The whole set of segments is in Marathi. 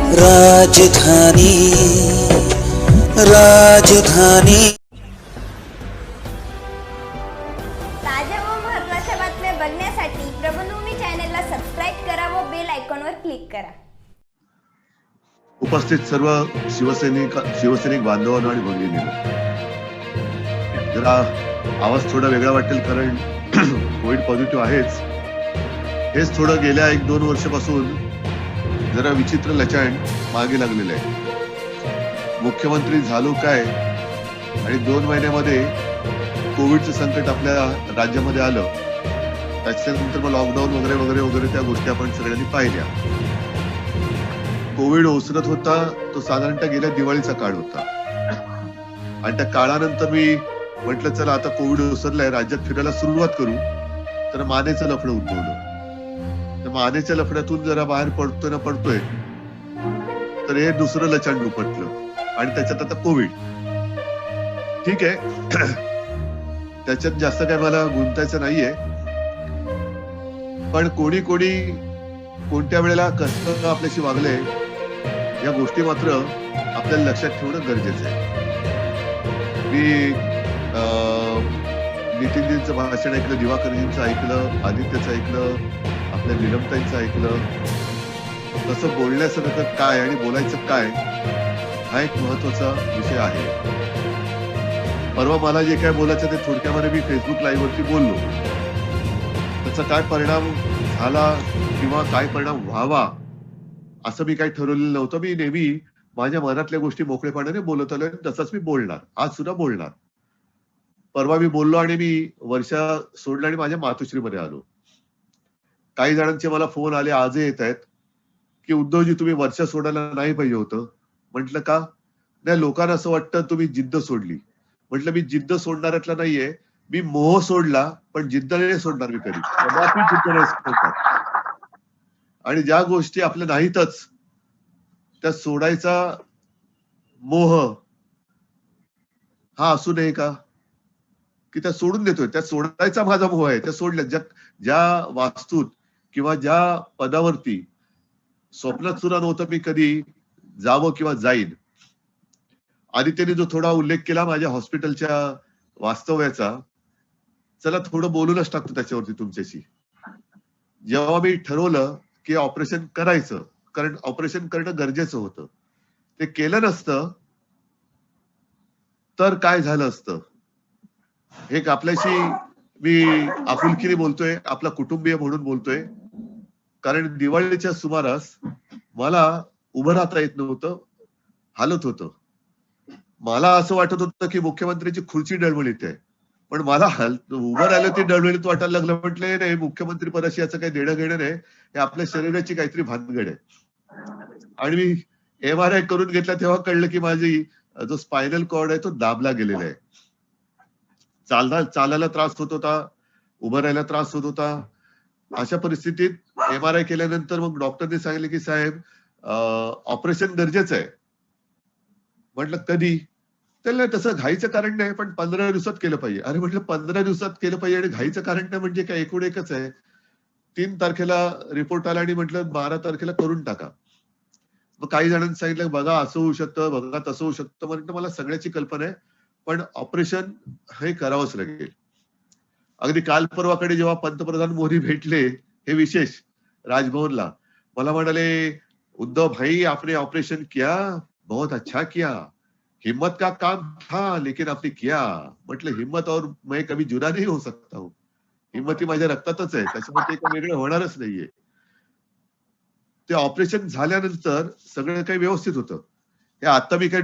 राजधानी राजधानी ताज्या व महत्त्वाच्या बातम्या बघण्यासाठी प्रबलभूमी चॅनलला सबस्क्राईब करा व बेल आयकॉनवर क्लिक करा. उपस्थित सर्व शिवसैनिक बांधवांना आणि भगिनींनो, जरा आवाज थोडा वेगळा वाटेल कारण कोविड पॉझिटिव्ह आहेच. हेच थोडं गेल्या 1-2 वर्षापासून जरा विचित्र लचाण मागे लागलेलं आहे. मुख्यमंत्री झालो काय आणि 2 महिन्यामध्ये कोविडचं संकट आपल्या राज्यामध्ये आलं. त्याच्यानंतर मग लॉकडाऊन वगैरे वगैरे वगैरे त्या गोष्टी आपण सगळ्यांनी पाहिल्या. कोविड ओसरत होता तो साधारणतः गेल्या दिवाळीचा काळ होता आणि त्या काळानंतर मी म्हटलं चला आता कोविड ओसरलाय, राज्यात फिरायला सुरुवात करू. तर मानेचं लफडं उद्भवलं. तर मानेच्या लफड्यातून जरा बाहेर पडतोय तर हे दुसरं लचाण दुपटलं आणि त्याच्यात आता कोविड. ठीक आहे, त्याच्यात जास्त काय मला गुंतायचं नाहीये, पण कोणी कोणत्या वेळेला कसं आपल्याशी वागलंय या गोष्टी मात्र आपल्याला लक्षात ठेवणं गरजेचं आहे. मी नितीनजींचं भाषण ऐकलं, दिवाकरजींचं ऐकलं, आदित्यचं ऐकलं, आपल्या निलमताईंचं ऐकलं. तसं बोलण्यासारखं काय आणि बोलायचं काय हा एक महत्वाचा विषय आहे. परवा मला जे काय बोलायचं ते थोडक्यामध्ये मी फेसबुक लाईव्ह वरती बोललो. त्याचा काय परिणाम झाला किंवा काय परिणाम व्हावा असं मी काही ठरवलेलं नव्हतं. मी नेहमी माझ्या मनातल्या गोष्टी मोकळेपणाने बोलत आलोय, तसंच मी बोलणार, आज सुद्धा बोलणार. परवा मी बोललो आणि मी वर्षा सोडलं आणि माझ्या मातोश्रीमध्ये आलो. काही जणांचे मला फोन आले, आजही येत आहेत, की उद्धवजी तुम्ही वर्षा सोडायला नाही पाहिजे होतं. म्हटलं का? नाही, लोकांना असं वाटतं तुम्ही जिद्द सोडली. म्हटलं मी जिद्द सोडणाऱ्यातला नाहीये, मी मोह सोडला, पण जिद्द नाही सोडणार मी कधी. कदापि जिद्द नाही सोडणार. आणि ज्या गोष्टी आपल्या नाहीतच त्या सोडायचा मोह हा असू नये का? की त्या सोडून देतोय, त्या सोडायचा माझा मोह आहे. त्या सोडल्या. ज्या वास्तूत किंवा ज्या पदावरती स्वप्नात सुद्धा नव्हतं मी कधी जावं किंवा जाईन. आदित्यने जो थोडा उल्लेख केला माझ्या हॉस्पिटलच्या वास्तव्याचा, चला थोडं बोलूनच टाकतो त्याच्यावरती तुमच्याशी. जेव्हा मी ठरवलं की ऑपरेशन करायचं, कारण ऑपरेशन करणं गरजेचं होतं, ते केलं नसतं तर काय झालं असतं. हे आपल्याशी मी आपुलकीने बोलतोय, आपला कुटुंबीय म्हणून बोलतोय. कारण दिवाळीच्या सुमारास मला उभं राहता येत नव्हतं, हालत होतं. मला असं वाटत होतं की मुख्यमंत्र्याची खुर्ची डळमळीत आहे, पण मला उभं राहिलं ते डळमळीत वाटायला लागलं. म्हटलं नाही, मुख्यमंत्री पदाशी याचं काही देणं घेणं नाही, हे आपल्या शरीराची काहीतरी भानगड आहे. आणि मी MRI करून घेतला तेव्हा कळलं की माझी जो स्पायनल कॉर्ड आहे तो दाबला गेलेला आहे. चालायला त्रास होत होता, उभं राहायला त्रास होत होता. अशा परिस्थितीत MRI केल्यानंतर मग डॉक्टरने सांगितलं की साहेब ऑपरेशन गरजेचं आहे. म्हटलं कधी? त्याला तसं घाईचं कारण नाही, पण 15 दिवसात केलं पाहिजे. अरे म्हटलं 15 दिवसात केलं पाहिजे आणि घाईचं कारण नाही म्हणजे काय? एकूण एकच आहे. 3 तारखेला रिपोर्ट आला आणि म्हटलं 12 तारखेला करून टाका. मग काही जणांनी सांगितलं बघा असं होऊ शकतं, बघा तसं होऊ शकतं. म्हटलं मला सगळ्याची कल्पना आहे, पण ऑपरेशन हे करावंच लागेल. अगदी काल परवाकडे जेव्हा पंतप्रधान मोदी भेटले, हे विशेष, राजभवनला, मला म्हणाले उद्धव भाई आपने ऑपरेशन किया, बहुत अच्छा किया, हिम्मत का काम था लेकिन आपने किया. म्हटलं हिम्मत और मैं कभी जुदा नहीं हो सकता हूं. हिम्मत ही माझ्या रक्तातच आहे, त्याच्यामुळे ते काही वेगळं होणारच नाहीये. ते ऑपरेशन झाल्यानंतर सगळं काही व्यवस्थित होतं. हे आता मी काही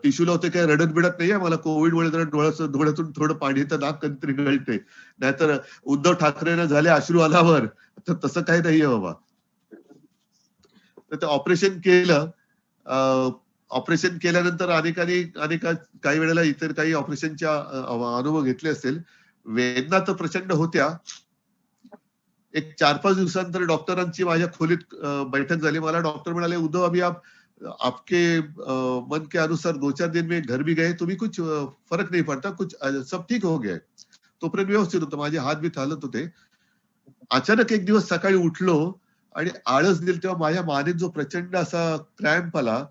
टिश्यू लावते, काही रडत बिडत नाहीये. मला कोविडमुळे जरा डोळ्यातून थोडं पाणी तर नाक कधीतरी गळते. नाहीतर उद्धव ठाकरेंना झाले अश्रू अनावर, तर तसं काही नाहीये बाबा. तर ते ऑपरेशन केलं. ऑपरेशन केल्यानंतर काही वेळेला इतर काही ऑपरेशनच्या अनुभव घेतले असेल. वेदना तर प्रचंड होत्या. एक 4-5 दिवसानंतर डॉक्टरांची माझ्या खोलीत बैठक झाली. मला डॉक्टर म्हणाले उद्धव अभी आप आपके मन के अनुसार 2-4 दिन में घर भी गए, तुम्ही कुछ फरक नहीं पड़ता, कुछ सब ठीक हो गया. तोपर्यंत व्यवस्थित होतं. माझे हात बीत हालत होते. अचानक एक दिवस सकाळी उठलो आणि आळस दिली तेव्हा माझ्या मानेत जो प्रचंड असा क्रॅम्प आला,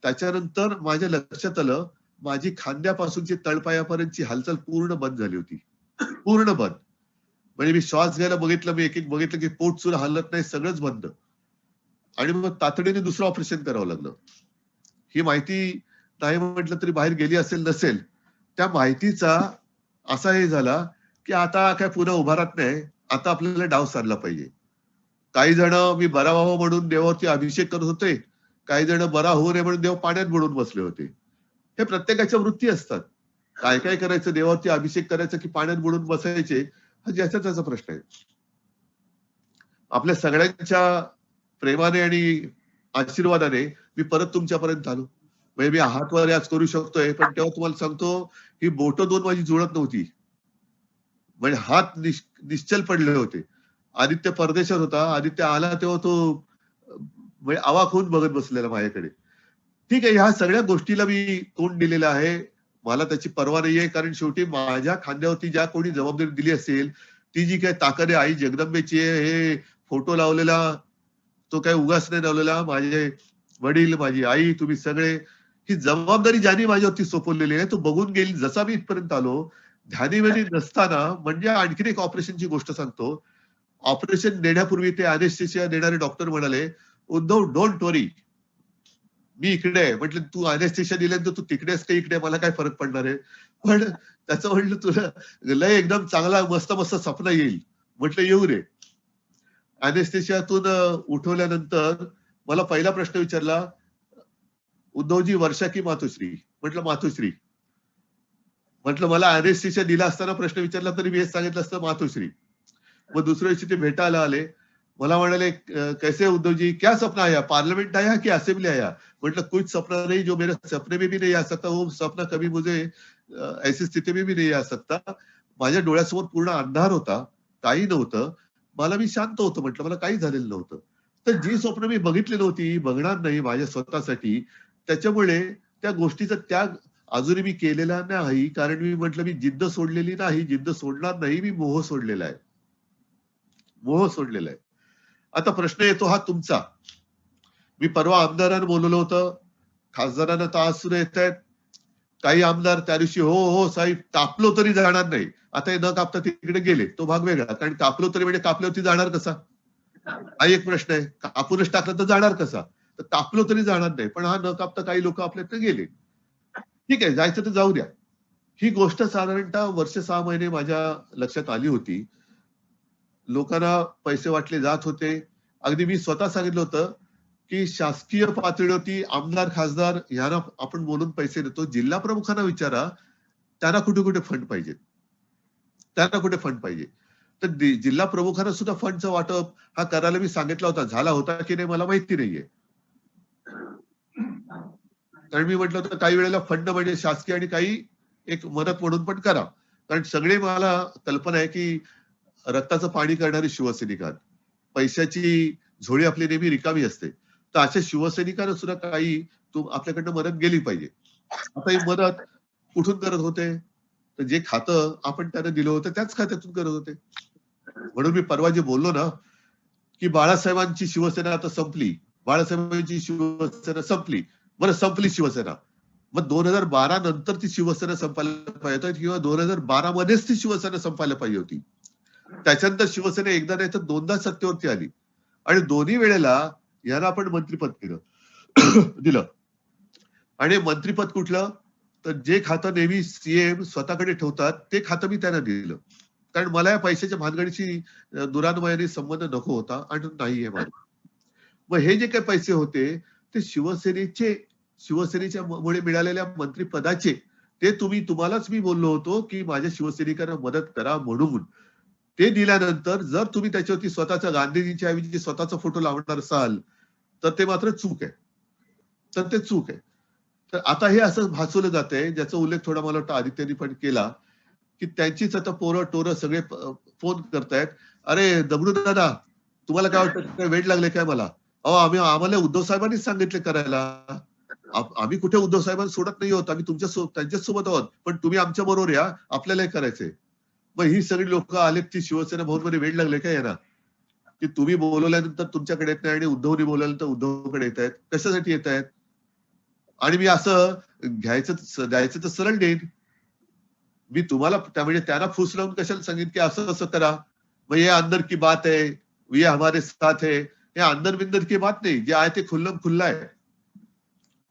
त्याच्यानंतर माझ्या लक्षात आलं माझी खांद्यापासूनची तळपायापर्यंतची हालचाल पूर्ण बंद झाली होती. पूर्ण बंद. म्हणजे मी श्वास घ्यायला बघितलं, मी एक बघितलं की पोट सुद्धा हलत नाही, सगळंच बंद. आणि मग तातडीने दुसरं ऑपरेशन करावं लागलं. ही माहिती नाही म्हटलं तरी बाहेर गेली असेल नसेल, त्या माहितीचा असा हे झाला की आता काय पुन्हा उभा राहत नाही, आता आपल्याला डाव साधला पाहिजे. काही जण मी बरा व्हावं म्हणून देवावरती अभिषेक करत होते, काही जण बरा होऊ नये म्हणून देव पाण्यात बुडून बसले होते. हे प्रत्येकाच्या वृत्ती असतात. काय काय करायचं, देवावरती अभिषेक करायचं की पाण्यात बुडून बसायचे, हा ज्याचा त्याचा प्रश्न आहे. आपल्या सगळ्यांच्या प्रेमाने आणि आशीर्वादाने मी परत तुमच्यापर्यंत आलो. म्हणजे मी हातवर याच करू शकतोय, पण तेव्हा तुम्हाला सांगतो ही बोटं दोन माझी जुळत नव्हती. म्हणजे हात निश्चल पडले होते. आदित्य परदेशात होता. आदित्य आला तेव्हा तो म्हणजे अवाक होऊन बघत बसलेला माझ्याकडे. ठीक आहे, ह्या सगळ्या गोष्टीला मी तोंड दिलेलं आहे. मला त्याची पर्वा नाहीये, कारण शेवटी माझ्या खांद्यावरती ज्या कोणी जबाबदारी दिली असेल, ती जी काही ताकद आहे आई जगदंबेची आहे. हे फोटो लावलेला तो काही उगाच नाही लावलेला. माझे वडील, माझी आई, तुम्ही सगळे, ही जबाबदारी ज्यांनी माझ्यावरती सोपवलेली आहे, तो बघून गेली. जसा मी इथपर्यंत आलो, ध्यानीमध्ये नसताना, म्हणजे आणखीन एक ऑपरेशनची गोष्ट सांगतो. ऑपरेशन देण्यापूर्वी ते अनेस्थेशिया देणारे डॉक्टर म्हणाले, उद्धव डोंट वरी, मी इकडे आहे. म्हटलं तू अनेस्थेशिया दिल्यानंतर तू तिकडेस का इकडे, मला काय फरक पडणार आहे. पण त्याचं म्हटलं तुला लय एकदम चांगला मस्त मस्त सपन येईल. म्हटलं येऊ रे. अनेस्थेशियातून उठवल्यानंतर मला पहिला प्रश्न विचारला, उद्धवजी वर्षा की मातोश्री? म्हटलं मातोश्री. म्हटलं मला अनेस्थेशिया दिला असताना प्रश्न विचारला तरी मी हेच सांगितलं असतं, मातोश्री. मग दुसऱ्या दिवशी ते भेटायला आले. मला म्हणाले, कैसे उद्धव जी, क्या सपना आया, पार्लियामेंट आया कि असेंबली आया? म्हटलं कुछ सपना नहीं, जो मेरे सपने में भी नहीं आ सकता, वो सपना कभी मुझे ऐसी स्थिती में भी नहीं आ सकता. माझ्या डोळ्यासमोर पूर्ण अंधार होता, काही नव्हतं. मी शांत होतो. म्हटलं मला काही झालेलं नव्हतं. तर जी स्वप्न मी बघितली नव्हती, बघणार नाही माझ्या स्वतःसाठी, त्याच्यामुळे त्या गोष्टीचा त्याग अजूनही मी केलेला नाही. कारण मी म्हटलं मी जिद्द सोडलेली नाही, जिद्द सोडणार नाही, मी मोह सोडलेला आहे. मोह सोडलेला आहे. आता प्रश्न येतो हा तुमचा. मी परवा आमदारांना बोलवलं होतं, खासदारांना तास येत आहेत. काही आमदार त्या दिवशी हो हो साहेब कापलो तरी जाणार नाही. आता हे न कापता तिकडे गेले, तो भाग वेगळा. कारण कापलो तरी म्हणजे कापल्यावरती जाणार कसा, हा एक प्रश्न आहे. कापूनच टाकलं तर जाणार कसा, तर कापलो तरी जाणार नाही. पण हा न कापता काही लोक आपल्याकडे गेले. ठीक आहे, जायचं तर जाऊ द्या. ही गोष्ट साधारणतः वर्ष 6 महिने माझ्या लक्षात आली होती. लोकांना पैसे वाटले जात होते. अगदी मी स्वतः सांगितलं होतं की शासकीय पातळीवरती आमदार खासदार यांना आपण बोलून पैसे देतो. जिल्हा प्रमुखांना विचारा, त्यांना कुठे कुठे फंड पाहिजे, त्यांना कुठे फंड पाहिजे. तर जिल्हा प्रमुखांना सुद्धा फंडचं वाटप हा करायला मी सांगितला होता. झाला होता की नाही मला माहिती नाहीये. कारण मी म्हटलं होतं काही वेळेला फंड म्हणजे शासकीय आणि काही एक मदत म्हणून पण करा. कारण सगळे मला कल्पना आहे की रक्ताचं पाणी करणारे शिवसैनिकांत, पैशाची झोळी आपली नेहमी रिकामी असते. तर अशा शिवसैनिकांना सुद्धा काही आपल्याकडनं मदत गेली पाहिजे. आता ही मदत कुठून करत होते, तर जे खातं आपण त्यांना दिलं होतं त्याच खात्यातून करत होते. म्हणून मी परवा जे बोललो ना की बाळासाहेबांची शिवसेना आता संपली, बाळासाहेबांची शिवसेना संपली. बरं संपली शिवसेना, मग 2012 नंतर ती शिवसेना संपायला पाहिजे होती किंवा 2012 मध्येच ती शिवसेना संपायला पाहिजे होती. त्याच्यानंतर शिवसेना एकदा नाही तर दोनदा सत्तेवरती आली आणि दोन्ही वेळेला यांना आपण मंत्रिपद दिलं. आणि मंत्रिपद कुठलं, तर जे खातं नेहमी सीएम स्वतःकडे ठेवतात ते खातं मी त्यांना दिलं. कारण मला या पैशाच्या भानगडीची दुरान्वयाने संबंध नको होता आणि नाहीये माझा. मग हे जे काही पैसे होते ते शिवसेनेच्या मुळे मिळालेल्या मंत्रिपदाचे, ते तुम्हालाच मी बोललो होतो की माझ्या शिवसैनिकांना मदत करा म्हणून. ते दिल्यानंतर जर तुम्ही त्याच्यावरती स्वतःच्या गांधीजींच्या ऐवजी स्वतःचा फोटो लावणार असाल तर ते मात्र चूक आहे. तर ते चूक आहे. तर आता हे असं भासवलं जातंय, ज्याचा उल्लेख थोडा मला वाटतं आदित्यनी पण केला, की त्यांचीच आता पोरं टोरं सगळे फोन करतायत, अरे दगडू दादा तुम्हाला काय वाटतं, काय वेळ लागले काय मला? अहो आम्हाला उद्धव साहेबांनीच सांगितले करायला. आम्ही कुठे उद्धव साहेबांना सोडत नाही आहोत, आम्ही त्यांच्याच सोबत आहोत. पण तुम्ही आमच्या बरोबर या, आपल्याला हे करायचंय. मग ही सगळी लोक आलेत ती शिवसेना भवनमध्ये, वेळ लागले काय यांना? की तुम्ही बोलवल्यानंतर तुमच्याकडे येत नाही आणि उद्धवनी बोलवल्यानंतर उद्धवकडे येत आहेत. कशासाठी येत आहेत? आणि मी असं द्यायचं तर सरळ देईन. मी तुम्हाला म्हणजे त्यांना फूस लावून कशाला सांगितलं की असं असं करा. मग ये अंदर की बात है, ये हमारे साथ है. हे अंदर बिंदर की बात नाही, जे आहे ते खुल्लम खुल्ला आहे.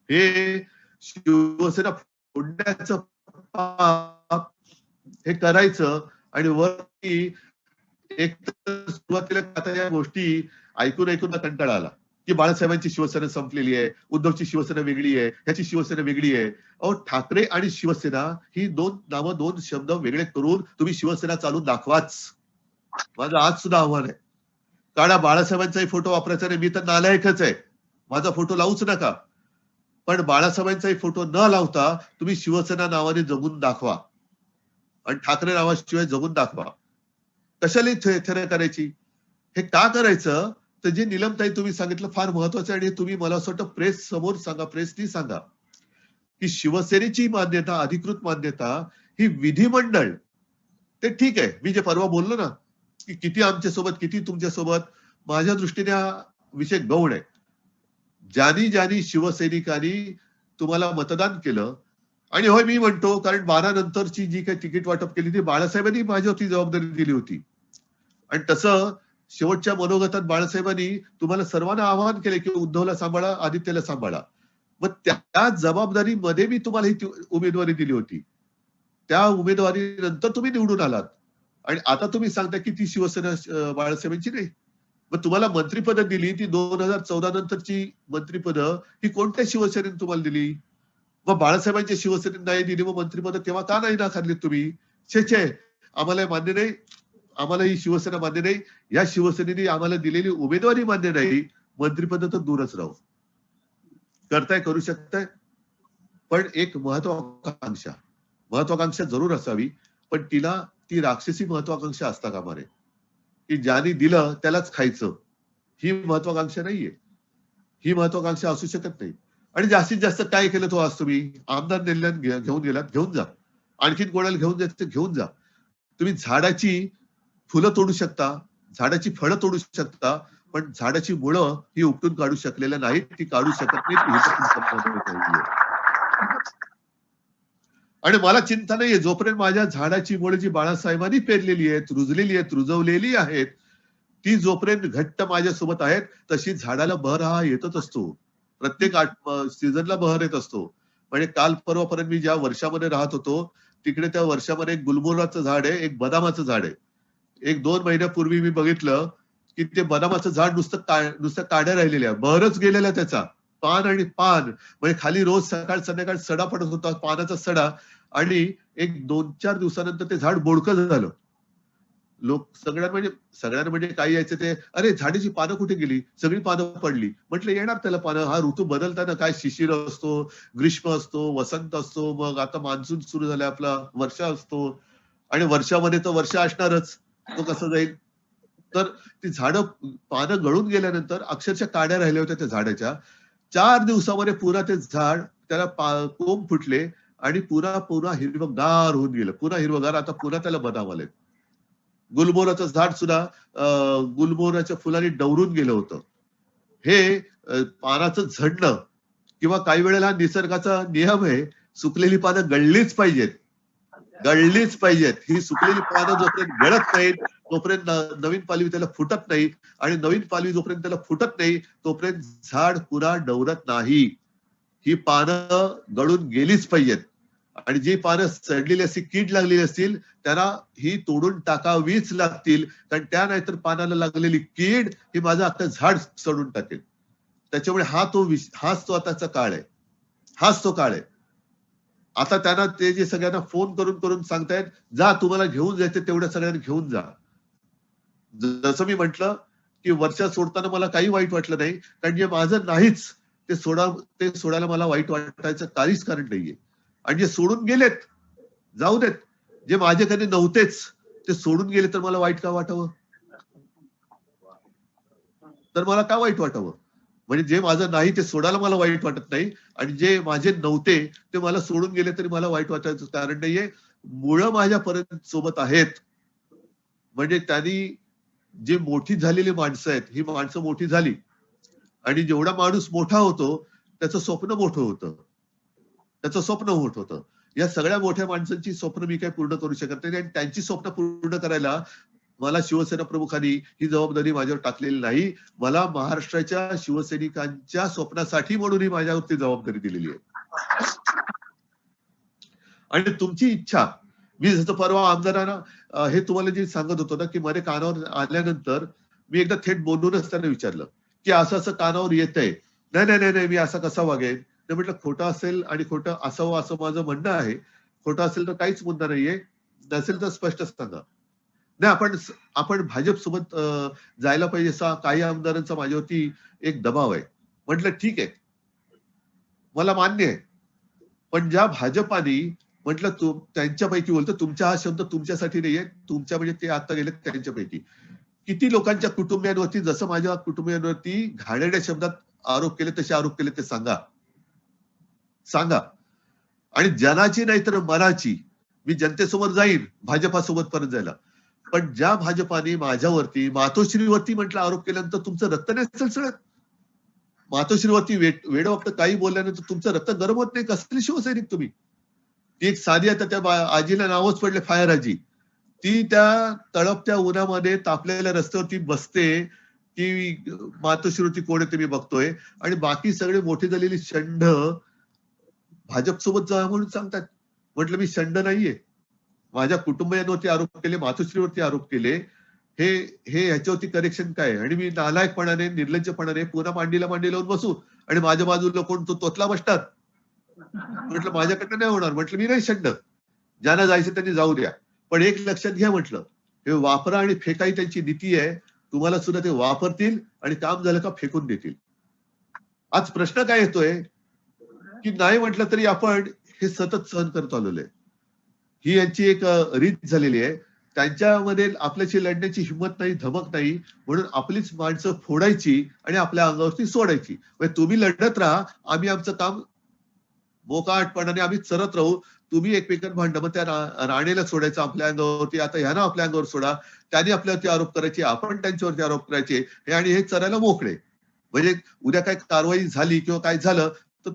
हे शिवसेना फोडण्याचं पाप हे करायचं आणि वरती एक तर सुरुवातीला आता या गोष्टी ऐकून ऐकून कंटाळा आला की बाळासाहेबांची शिवसेना संपलेली आहे, उद्धवची शिवसेना वेगळी आहे, ह्याची शिवसेना वेगळी आहे. अहो, ठाकरे आणि शिवसेना ही दोन नावं, दोन शब्द वेगळे करून तुम्ही शिवसेना चालून दाखवाच. माझं आज सुद्धा आव्हान आहे. काढा बाळासाहेबांचाही फोटो वापरायचा नाही, मी तर नालायकच आहे. माझा फोटो लावूच नका. पण बाळासाहेबांचाही फोटो न लावता तुम्ही शिवसेना नावाने जगून दाखवा आणि ठाकरे नावाशिवाय जगून दाखवा. कशाला थेर करायची? हे का करायचं? तर जे नीलमताई तुम्ही सांगितलं फार महत्वाचं आहे आणि तुम्ही मला असं वाटतं प्रेस समोर सांगा, प्रेसनी सांगा की शिवसेनेची मान्यता, अधिकृत मान्यता ही विधिमंडळ, ते ठीक आहे. मी जे परवा बोललो ना की किती आमच्यासोबत किती तुमच्यासोबत, माझ्या दृष्टीने हा विषय गौण आहे. ज्यांनी शिवसैनिकांनी तुम्हाला मतदान केलं आणि होय मी म्हणतो कारण 12 नंतरची जी काही तिकीट वाटप केली ती बाळासाहेबांनी माझ्यावरती जबाबदारी दिली होती. आणि तसं शेवटच्या मनोगतात बाळासाहेबांनी तुम्हाला सर्वांना आवाहन केले की उद्धवला सांभाळा, आदित्यला सांभाळा. मग त्या जबाबदारीमध्ये मी तुम्हाला ही उमेदवारी दिली होती. त्या उमेदवारीनंतर तुम्ही निवडून आलात आणि आता तुम्ही सांगता की ती शिवसेना बाळासाहेबांची नाही. मग तुम्हाला मंत्रिपद दिली ती 2014 नंतरची मंत्रिपद ही कोणत्या शिवसेनेने तुम्हाला दिली? मग बाळासाहेबांच्या शिवसेनेने नाही दिली, मग मंत्रिपद तेव्हा का नाही नाकारलीत तुम्ही? छे आम्हाला मान्य नाही, आम्हाला ही शिवसेना मान्य नाही, या शिवसेनेने आम्हाला दिलेली उमेदवारी मान्य नाही, मंत्रिपद तर दूरच राहू. करताय, करू शकताय, पण एक महत्वाकांक्षा जरूर असावी, पण तिला ती राक्षसी महत्वाकांक्षा असता कामा नये की ज्याने दिलं त्यालाच खायचं. ही महत्वाकांक्षा नाहीये. ही महत्वाकांक्षा असू शकत नाही. आणि जास्तीत जास्त काय केलं तो आज तुम्ही? आमदार नेल्यान घेऊन गेलात, घेऊन जा. आणखीन कोणाला घेऊन जायचं घेऊन जा. तुम्ही झाडाची फुलं तोडू शकता, झाडाची फळं तोडू शकता, पण झाडाची मुळं ही उपटून काढू शकलेल्या नाहीत, ती काढू शकत नाहीत. आणि मला चिंता नाहीये, जोपर्यंत माझ्या झाडाची मुळं जी बाळासाहेबांनी पेरलेली आहेत, रुजलेली आहेत, रुजवलेली आहेत, ती जोपर्यंत घट्ट माझ्यासोबत आहेत, तशी झाडाला बहर हा येतच असतो. प्रत्येक सीझनला बहर येत असतो. म्हणजे काल परवापर्यंत मी ज्या वर्षामध्ये राहत होतो, तिकडे त्या वर्षामध्ये एक गुलमोहराचं झाड आहे, एक बदामाचं झाड आहे. 1-2 महिन्यापूर्वी मी बघितलं की ते बदामाचं झाड नुसतं काड्या राहिलेल्या, बहरच गेलेला त्याचा. पान आणि पान म्हणजे खाली रोज सकाळ संध्याकाळ सडा पडत होता, पानाचा सडा. आणि एक 2-4 दिवसानंतर ते झाड बोडकं झालं. सगळ्यांना म्हणजे काय यायचं ते, अरे झाडाची पानं कुठे गेली? सगळी पानं पडली. म्हटलं येणार त्याला पानं, हा ऋतू बदलताना काय शिशिर असतो, ग्रीष्म असतो, वसंत असतो, मग आता मान्सून सुरू झालाय आपला, वर्षा असतो आणि वर्षामध्ये तर वर्षा असणारच. तो कसं जाईल? तर ती झाडं पानं गळून गेल्यानंतर अक्षरशः काड्या राहिल्या होत्या त्या झाडाच्या. 4 दिवसामध्ये पुन्हा ते झाड त्याला कोंब फुटले आणि पुन्हा हिरवगार होऊन गेलं. पुन्हा हिरवगार, आता पुन्हा त्याला बदाम आले. गुलमोहराचं झाड सुद्धा गुलमोहराच्या फुलांनी डवरून गेलं होतं. हे पानाचं झडणं किंवा काही वेळेला निसर्गाचा नियम आहे, सुकलेली पानं गळलीच पाहिजेत. ही सुकलेली पानं जोपर्यंत गळत नाहीत तोपर्यंत नवीन पालवी त्याला फुटत नाही आणि नवीन पालवी जोपर्यंत त्याला फुटत नाही तोपर्यंत झाड पुन्हा डवरत नाही. ही पानं गळून गेलीच पाहिजेत आणि जी पानं सडलेली असतील, कीड लागलेली असतील, त्यांना ही तोडून टाकावीच लागतील, कारण त्या नाहीतर पानाला लागलेली कीड ही माझं अख्खं झाड सडून टाकेल. त्याच्यामुळे हाच तो आताचा काळ आहे. हाच तो काळ आहे. आता त्यांना ते जे सगळ्यांना फोन करून सांगतायत, जा तुम्हाला घेऊन जायचं तेवढ्या सगळ्यांना घेऊन जा. जसं मी म्हटलं की वर्षा सोडताना मला काही वाईट वाटलं नाही, कारण जे माझं नाहीच ते सोडायला मला वाईट वाटायचं काहीच कारण नाहीये. आणि जे सोडून गेलेत जाऊ देत, जे माझ्याकडे नव्हतेच ते सोडून गेले तर मला वाईट का वाटावं? तर मला का वाईट वाटावं? म्हणजे जे माझं नाही ते सोडायला मला वाईट वाटत नाही आणि जे माझे नव्हते ते मला सोडून गेले तरी मला वाईट वाटायचं कारण नाहीये. मुळं माझ्यापर्यंत सोबत आहेत म्हणजे त्यांनी जे मोठी झालेली माणसं आहेत, ही माणसं मोठी झाली आणि जेवढा माणूस मोठा होतो त्याचं स्वप्न मोठं होतं, त्याचं स्वप्न मोठं होतं. या सगळ्या मोठ्या माणसांची स्वप्न मी काही पूर्ण करू शकत नाही आणि त्यांची स्वप्न पूर्ण करायला मला शिवसेना प्रमुखांनी ही जबाबदारी माझ्यावर टाकलेली नाही. मला महाराष्ट्राच्या शिवसैनिकांच्या स्वप्नासाठी म्हणून ही माझ्यावरती जबाबदारी दिलेली आहे. आणि तुमची इच्छा, मी जसं परवा आमदारांना हे तुम्हाला जे सांगत होतो ना, की माझ्या कानावर आल्यानंतर मी एकदा थेट बोलूनच त्यांना विचारलं की असं असं कानावर येतंय. नाही नाही नाही नाही मी असा कसा वागेन. ते म्हटलं खोटं असेल आणि खोटं असावं असं माझं म्हणणं आहे. खोटं असेल तर काहीच मुद्दा नाहीये, नसेल तर स्पष्ट सांगा. नाही आपण भाजप सोबत जायला पाहिजे असा काही आमदारांचा माझ्यावरती एक दबाव आहे. म्हटलं ठीक आहे, मला मान्य आहे. पण ज्या भाजपाने म्हटलं त्यांच्यापैकी बोलतो, तुमचा हा शब्द तुमच्यासाठी नाहीये, तुमच्या म्हणजे ते आता गेले त्यांच्यापैकी किती लोकांच्या कुटुंबियांवरती, जसं माझ्या कुटुंबियांवरती घाणेरड्या शब्दात आरोप केले, तसे आरोप केले ते सांगा. आणि जनाची नाही तर मनाची मी जनतेसमोर जाईल भाजपासोबत परत जायला. पण ज्या भाजपाने माझ्यावरती मातोश्रीवरती म्हटलं आरोप केल्यानंतर तुमचं रक्त नाही सळसळत. मातोश्रीवरती वेड वक्त काही बोलल्यानंतर तुमचं रक्त गरम होत नाही. कसले शिवसैनिक तुम्ही. ती एक साधी आता त्या आजीला नावच पडले फायर आजी. ती त्या तळपत्या उन्हामध्ये तापलेल्या रस्त्यावरती बसते की मातोश्रीवरती कोण आहे ते मी बघतोय आणि बाकी सगळे मोठी झालेली षंड भाजप सोबत जा म्हणून सांगतात. म्हटलं मी षंड नाहीये. माझ्या कुटुंबियांवरती आरोप केले, मातोश्रीवरती आरोप केले. हे ह्याच्यावरती करेक्शन काय? आणि मी नालायकपणाने, निर्लज्जपणाने पुन्हा मांडीला मांडी लावून बसू आणि माझ्या बाजूला कोण तो तोतला बसतात. म्हटलं माझ्याकडनं नाही होणार. म्हटलं मी नाही षंड. ज्यांना जायचं त्यांनी जाऊ द्या. पण एक लक्षात घ्या म्हटलं, हे वापरा आणि फेकाई त्यांची नीती आहे. तुम्हाला सुद्धा ते वापरतील आणि काम झालं का फेकून देतील. आज प्रश्न काय येतोय की नाही म्हटलं तरी आपण हे सतत सहन करत आलेलो आहे. ही यांची एक रीत झालेली आहे. त्यांच्यामध्ये आपल्याशी लढण्याची हिंमत नाही, धमक नाही, म्हणून आपलीच माणसं फोडायची आणि आपल्या अंगावरती सोडायची. म्हणजे तुम्ही लढत राहा, आम्ही आमचं काम मोकाटपणाने आम्ही चरत राहू. तुम्ही एकमेकांना भांडण, मग त्या राणीला सोडायचं आपल्या अंगावरती, आता ह्यानं आपल्या अंगावर सोडा, त्यांनी आपल्यावरती आरोप करायचे, आपण त्यांच्यावरती आरोप करायचे, हे आणि हे चरायला मोकळे. म्हणजे उद्या काय कारवाई झाली किंवा काय झालं तर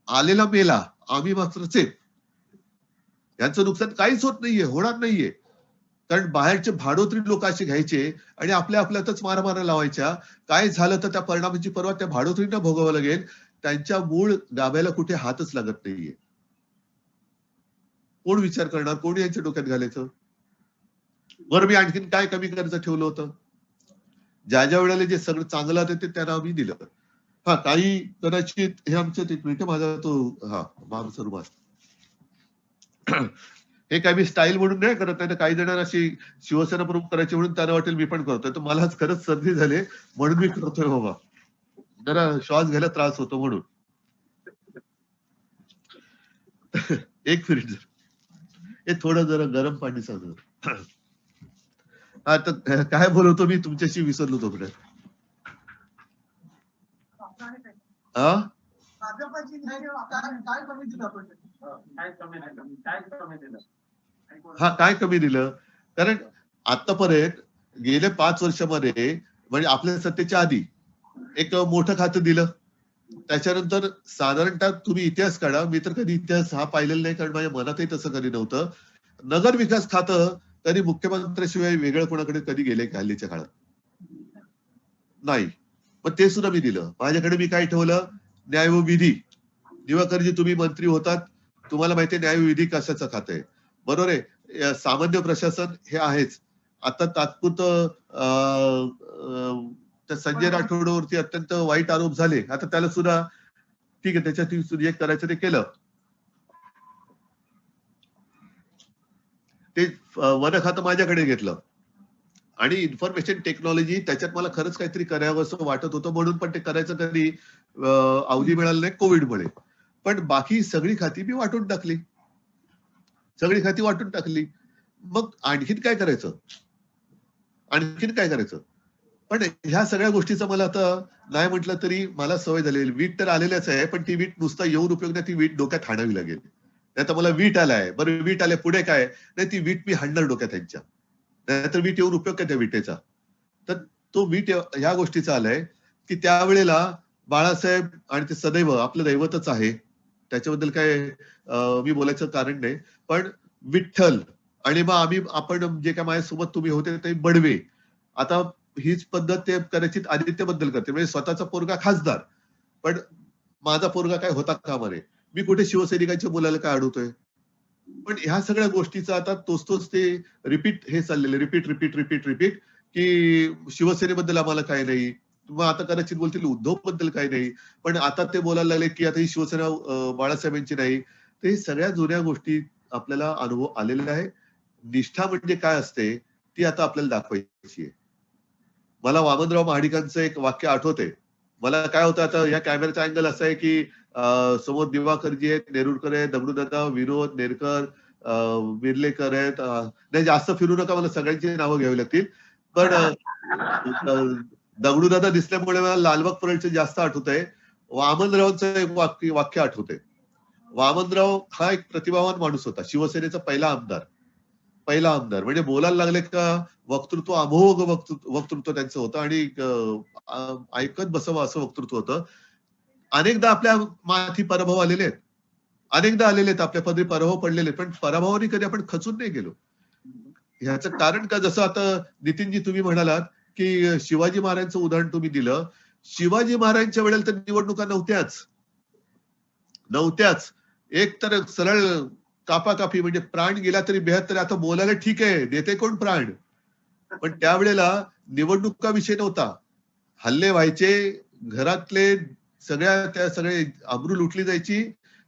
आलेला मेला, आम्ही मात्रच आहे. यांचं नुकसान काहीच होत नाहीये, होणार नाहीये. कारण बाहेरचे भाडोत्री लोक असे घ्यायचे आणि आपल्यातच मारामारा लावायच्या. काय झालं तर त्या परिणामाची पर्वा त्या भाडोत्रींना भोगावं लागेल. त्यांच्या मूळ गाभ्याला कुठे हातच लागत नाहीये. कोण विचार करणार? कोण यांच्या डोक्यात घालायचं? बरं, मी आणखीन काय कमी करायचं ठेवलं होतं? ज्या वेळेला जे सगळं चांगलं होतं ते त्यांना आम्ही दिलं. हा, काही कदाचित हे आमचं एक मिनिट माझा तो आमचा रुमाल हे काय मी स्टाईल म्हणून नाही करत नाही. काही जणांना अशी शिवसेना प्रमुख करायची म्हणून त्यांना वाटेल मी पण करतोय. तर मला खरंच सर्दी झाली म्हणून मी करतोय बाबा. जरा श्वास घ्यायला त्रास होतो म्हणून. एक मिनिट हे थोडं जरा गरम पाणी सांग. हा, तर काय बोलवतो मी तुमच्याशी विसरलो तो कुठे. काय कमी दिलं? कारण आतापर्यंत गेल्या 5 वर्षामध्ये म्हणजे आपल्या सत्तेच्या आधी एक मोठं खातं दिलं. त्याच्यानंतर साधारणतः तुम्ही इतिहास काढा, मी तर कधी इतिहास हा पाहिलेला नाही, कारण माझ्या मनातही तसं कधी नव्हतं. नगर विकास खातं कधी मुख्यमंत्र्याशिवाय वेगळं कोणाकडे कधी गेले का हल्लीच्या काळात? नाही. पण ते सुद्धा मी दिलं. माझ्याकडे मी काय ठेवलं? न्याय व विधी. दिवाकरजी तुम्ही मंत्री होतात, तुम्हाला माहिती आहे न्याय व विधी कशाचं खातं आहे, बरोबर आहे. सामान्य प्रशासन हे आहेच. आता तात्पुरतं त्या संजय राठोडवरती अत्यंत वाईट आरोप झाले. आता त्याला सुद्धा ठीक आहे, त्याच्यात एक करायचं ते केलं. ते वन खातं माझ्याकडे घेतलं आणि इन्फॉर्मेशन टेक्नॉलॉजी त्याच्यात मला खरंच काहीतरी करावं असं वाटत होतं, म्हणून पण ते करायचं कधी अवधी मिळाली नाही कोविडमुळे. पण बाकी सगळी खाती मी वाटून टाकली. मग आणखीन काय करायचं? पण ह्या सगळ्या गोष्टीचं मला आता नाही म्हटलं तरी मला सवय झालेली. वीट तर आलेल्याच आहे, पण ती वीट नुसता येऊन उपयोग नाही, ती वीट डोक्यात हाणावी लागेल. नाही तर मला वीट आलाय, बरं वीट आले पुढे काय? नाही, ती वीट मी हाणणार डोक्यात त्यांच्या. नाहीतर वीट येऊन उपयोग काय त्या विटेचा? तर तो वीट ह्या गोष्टीचा आलाय की त्यावेळेला बाळासाहेब आणि ते सदैव आपलं दैवतच आहे, त्याच्याबद्दल काय मी बोलायचं कारण नाही. पण विठ्ठल आणि मग आपण जे काय माझ्यासोबत तुम्ही होते ते बडवे. आता हीच पद्धत ते कदाचित आदित्यबद्दल करते, म्हणजे स्वतःचा पोरगा खासदार, पण माझा पोरगा काय होता कामा नये. मी कुठे शिवसैनिकांच्या मुलाला काय अडवतोय? पण ह्या सगळ्या गोष्टीचा आता तोच ते रिपीट हे चाललेलं, रिपीट रिपीट रिपीट रिपीट, की शिवसेनेबद्दल आम्हाला काय नाही. मग आता कदाचित बोलतील उद्धव बद्दल काही नाही. पण आता ते बोलायला लागले की आता ही शिवसेना बाळासाहेबांची नाही. तर हे सगळ्या जुन्या गोष्टी आपल्याला अनुभव आलेला आहे. निष्ठा म्हणजे काय असते ती आता आपल्याला दाखवायची आहे. मला वामनराव महाडिकांचं एक वाक्य आठवतंय. मला काय होतं, आता या कॅमेराचा अँगल असा आहे की समोर दिवाकरजी आहेत, नेरुरकर आहेत, दगडूदादा, विनोद, नेरकर, विर्लेकर आहेत. नाही जास्त फिरू नका, मला सगळ्यांची नावं घ्यावी लागतील. पण दगडूदादा दिसल्यामुळे मला लालबाग परेडचं जास्त आठवतंय. वामनरावांचं एक वाक्य आठवतंय. वामनराव हा एक प्रतिभावान माणूस होता. शिवसेनेचा पहिला आमदार म्हणजे बोलायला लागले का वक्तृत्व, अमोघ वक्तृत्व त्यांचं होतं आणि ऐकत बसावं असं वक्तृत्व होतं. अनेकदा आपल्या माथी पराभव आलेले आहेत. अनेकदा आलेले आहेत, आपल्या पदरी पराभव पडलेले आहेत. पण पराभवाने कधी आपण खचून नाही गेलो. ह्याचं कारण का, जसं आता नितीनजी तुम्ही म्हणालात की शिवाजी महाराजांचं उदाहरण तुम्ही दिलं. शिवाजी महाराजांच्या वेळेला तर निवडणुका नव्हत्याच. एक तर सरळ कापाकापी, म्हणजे प्राण गेला तरी 72. आता बोलायला ठीक आहे, देते कोण प्राण? पण त्यावेळेला निवडणुका नव्हता. हल्ले व्हायचे, घरातले सगळे अब्रू लुटली जायची,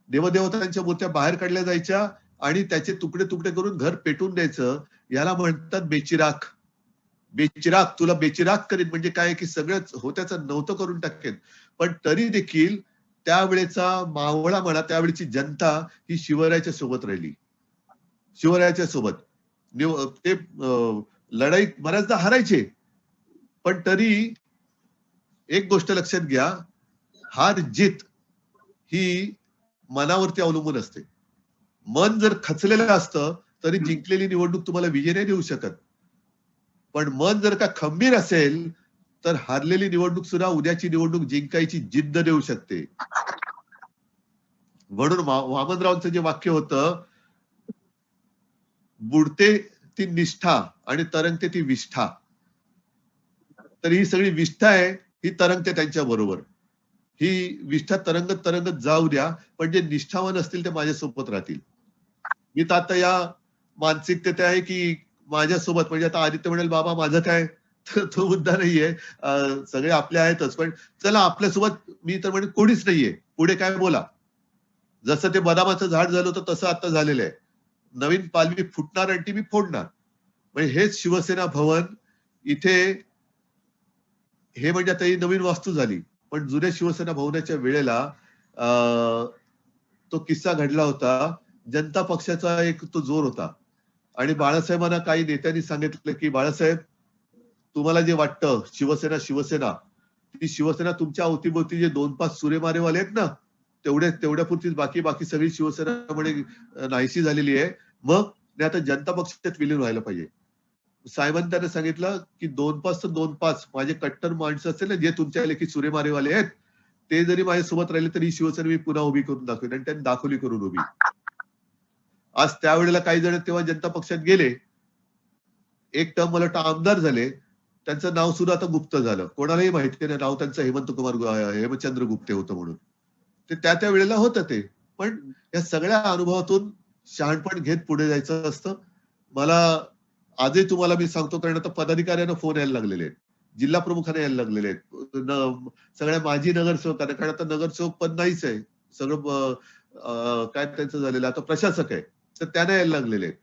देवदेवतांच्या मूर्त्या बाहेर काढल्या जायच्या आणि त्याचे तुकडे तुकडे करून घर पेटून द्यायचं. याला म्हणतात बेचिराख. तुला बेचिराख करीन म्हणजे काय, की सगळंच होत्याचं नव्हतं करून टाकेन. पण तरी देखील त्यावेळेचा मावळा म्हणा, त्यावेळेची जनता ही शिवरायाच्या सोबत राहिली. शिवरायाच्या सोबत ते लढाई बऱ्याचदा हारायचे, पण तरी एक गोष्ट लक्षात घ्या, हार जीत ही मनावरती अवलंबून असते. मन जर खचलेलं असतं तरी जिंकलेली निवडणूक तुम्हाला विजय नाही देऊ शकत. पण मन जर का खंबीर असेल तर हारलेली निवडणूक सुद्धा उद्याची निवडणूक जिंकायची जिद्द देऊ शकते. म्हणून वामनरावांचं जे वाक्य होतं, बुडते ती निष्ठा आणि तरंगते ती विष्ठा. तर ही सगळी विष्ठा आहे, ही तरंगते त्यांच्या बरोबर. ही विष्ठा तरंगत तरंगत जाऊ द्या, पण जे निष्ठावान असतील ते माझ्यासोबत राहतील. मी तर आता या मानसिकतेत आहे की माझ्यासोबत, म्हणजे आता आदित्य म्हणेल बाबा माझं काय, तर तो मुद्दा नाहीये. सगळे आपले आहेतच, पण चला आपल्यासोबत मी तर म्हणजे कोणीच नाहीये, पुढे काय बोला. जसं ते बदामाचं झाड झालं होतं तसं आता झालेलं आहे. नवीन पालवी फुटणार आणि ती मी फोडणार. म्हणजे हेच शिवसेना भवन इथे, हे म्हणजे आता ही नवीन वास्तू झाली. पण जुन्या शिवसेना भवनाच्या वेळेला तो किस्सा घडला होता. जनता पक्षाचा एक तो जोर होता आणि बाळासाहेबांना काही नेत्यांनी सांगितलं की बाळासाहेब, तुम्हाला जे वाटतं शिवसेना, ती शिवसेना तुमच्या अवतीभोवती जे 2-5 सुरेमारेवाले आहेत ना, तेवढ्यापुरतीच बाकी सगळी शिवसेना म्हणे नाहीशी झालेली आहे. मग आता जनता पक्षात विलीन व्हायला पाहिजे. साहेबांनी त्यांना सांगितलं की 2-5 तर 2-5 माझे कट्टर माणसं असतील ना, जे तुमच्या लेखी सुरेमारेवाले आहेत, ते जरी माझ्यासोबत राहिले तरी शिवसेना मी पुन्हा उभी करून दाखवेन. आणि त्यांनी दाखवली करून उभी. आज त्यावेळेला काही जण तेव्हा जनता पक्षात गेले, एक टर्म मला वाटतं आमदार झाले. त्यांचं नाव सुद्धा आता गुप्त झालं, कोणालाही माहिती नाही नाव त्यांचं हेमचंद्र गुप्ते होतं म्हणून. ते त्या वेळेला होतं ते. पण या सगळ्या अनुभवातून शहाणपण घेत पुढे जायचं असतं. मला आजही तुम्हाला मी सांगतो, कारण आता पदाधिकाऱ्यांना फोन यायला लागलेले आहेत, जिल्हा प्रमुखांना यायला लागलेले आहेत, सगळ्या माजी नगरसेवकांना, कारण आता नगरसेवक पद नाहीच आहे, सगळं काय त्यांचं झालेलं आता प्रशासक आहे, तर त्यांना यायला लागलेले आहेत.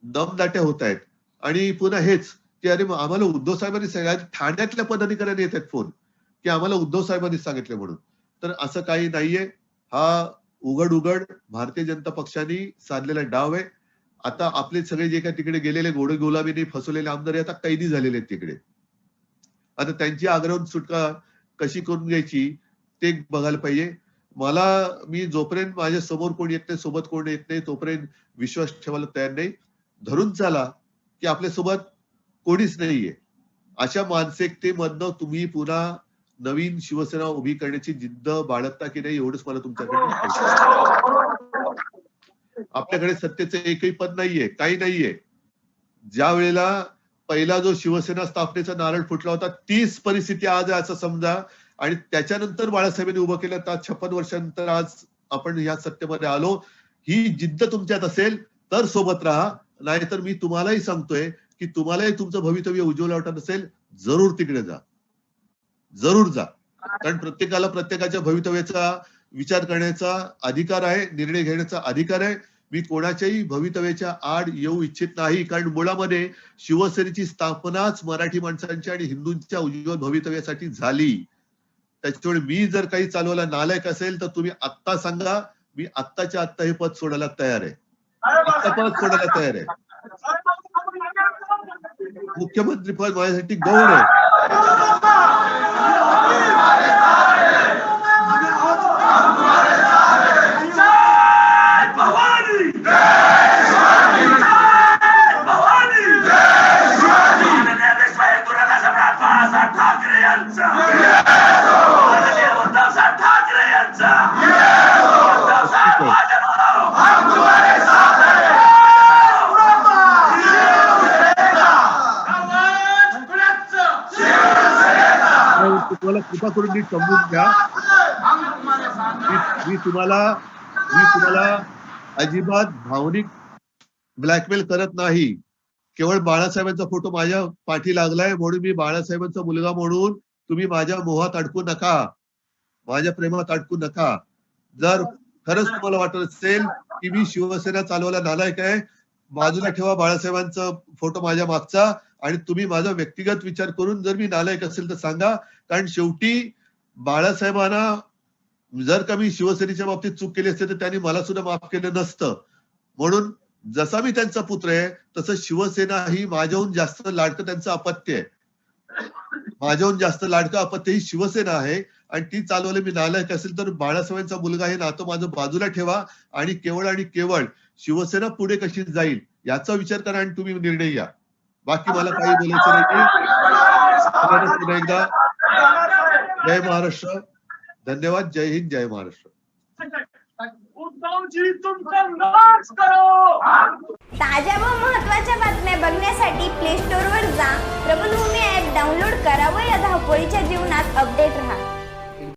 दमदाट्या होत आहेत. आणि पुन्हा हेच की अरे आम्हाला उद्धव साहेबांनी सांगितलं, ठाण्यातल्या पदाधिकाऱ्यांनी येत आहेत फोन की आम्हाला उद्धव साहेबांनी सांगितले म्हणून. तर असं काही नाहीये. हा उघड भारतीय जनता पक्षाने साधलेला डाव आहे. आता आपले सगळे जे काही तिकडे गेलेले घोडे गुलाबीने फसवलेले आमदार आता कैदी झालेले आहेत तिकडे. आता त्यांची आग्रहून सुटका कशी करून घ्यायची ते बघायला पाहिजे. मी जोपर्यंत माझ्या समोर कोण येत नाही, सोबत कोण येत नाही, तोपर्यंत विश्वास ठेवायला तयार नाही. धरून चाला की आपल्यासोबत कोणीच नाहीये. अशा मानसिकतेमधनं तुम्ही पुन्हा नवीन शिवसेना उभी करण्याची जिद्द बाळगता की नाही एवढंच मला तुमच्याकडे. आपल्याकडे सत्तेचं एकही पद नाहीये, काही नाहीये. ज्या वेळेला पहिला जो शिवसेना स्थापनेचा नारळ फुटला होता तीच परिस्थिती आज आहे असं समजा. आणि त्याच्यानंतर बाळासाहेबांनी उभं केलं तर 56 वर्षांनंतर आज आपण या सत्तेमध्ये आलो. ही जिद्द तुमच्यात असेल तर सोबत राहा, नाहीतर मी तुम्हालाही सांगतोय की तुम्हालाही तुमचं भवितव्य उज्ज्वल वाटत असेल जरूर तिकडे जा, जरूर जा. कारण प्रत्येकाला प्रत्येकाच्या भवितव्याचा विचार करण्याचा अधिकार आहे, निर्णय घेण्याचा अधिकार आहे. मी कोणाच्याही भवितव्याच्या आड येऊ इच्छित नाही, कारण मुळामध्ये शिवसेनेची स्थापनाच मराठी माणसांच्या आणि हिंदूंच्या उज्ज्वल भवितव्यासाठी झाली. त्याच्यामुळे मी जर काही चालवायला नालायक असेल तर तुम्ही आत्ता सांगा, मी आत्ताच्या आत्ता हे पद सोडायला तयार आहे, आत्ता पद सोडायला तयार आहे. मुख्यमंत्री पद माझ्यासाठी गौरव आहे. तुम्हाला कृपा करून नीट समजून घ्या. मी तुम्हाला अजिबात भावनिक ब्लॅकमेल करत नाही. केवळ बाळासाहेबांचा फोटो माझ्या पाठी लागलाय म्हणून मी बाळासाहेबांचा मुलगा म्हणून तुम्ही माझ्या मोहात अडकू नका, माझ्या प्रेमात अडकू नका. जर खरंच तुम्हाला वाटत असेल की मी शिवसेना चालवायला नालायक आहे, बाजूला ठेवा बाळासाहेबांचा फोटो माझ्या मागचा आणि तुम्ही माझा व्यक्तिगत विचार करून जर मी नालायक असेल तर सांगा. कारण शेवटी बाळासाहेबांना जर का मी शिवसेनेच्या बाबतीत चूक केली असते तर त्यांनी मला सुद्धा माफ केलं नसतं. म्हणून जसा मी त्यांचा पुत्र आहे तसं शिवसेना ही माझ्याहून जास्त लाडकं त्यांचं अपत्य आहे. माझ्याहून जास्त लाडकं अपत्य ही शिवसेना आहे आणि ती चालवली मी नालायक असेल तर बाळासाहेबांचा मुलगा हे नातं माझं बाजूला ठेवा आणि केवळ शिवसेना पुढे कशी जाईल याचा विचार करा आणि तुम्ही निर्णय घ्या. बाकी मला काही बोलायचं नाही. एकदा जय महाराष्ट्र, धन्यवाद. जय हिंद, जय महाराष्ट्र. ताज्या व महत्त्वाच्या बातम्या बघण्यासाठी प्ले स्टोअर वर जा, प्रबलभूमी ऍप डाउनलोड करा व या धावपळीच्या जीवनात अपडेट राहा.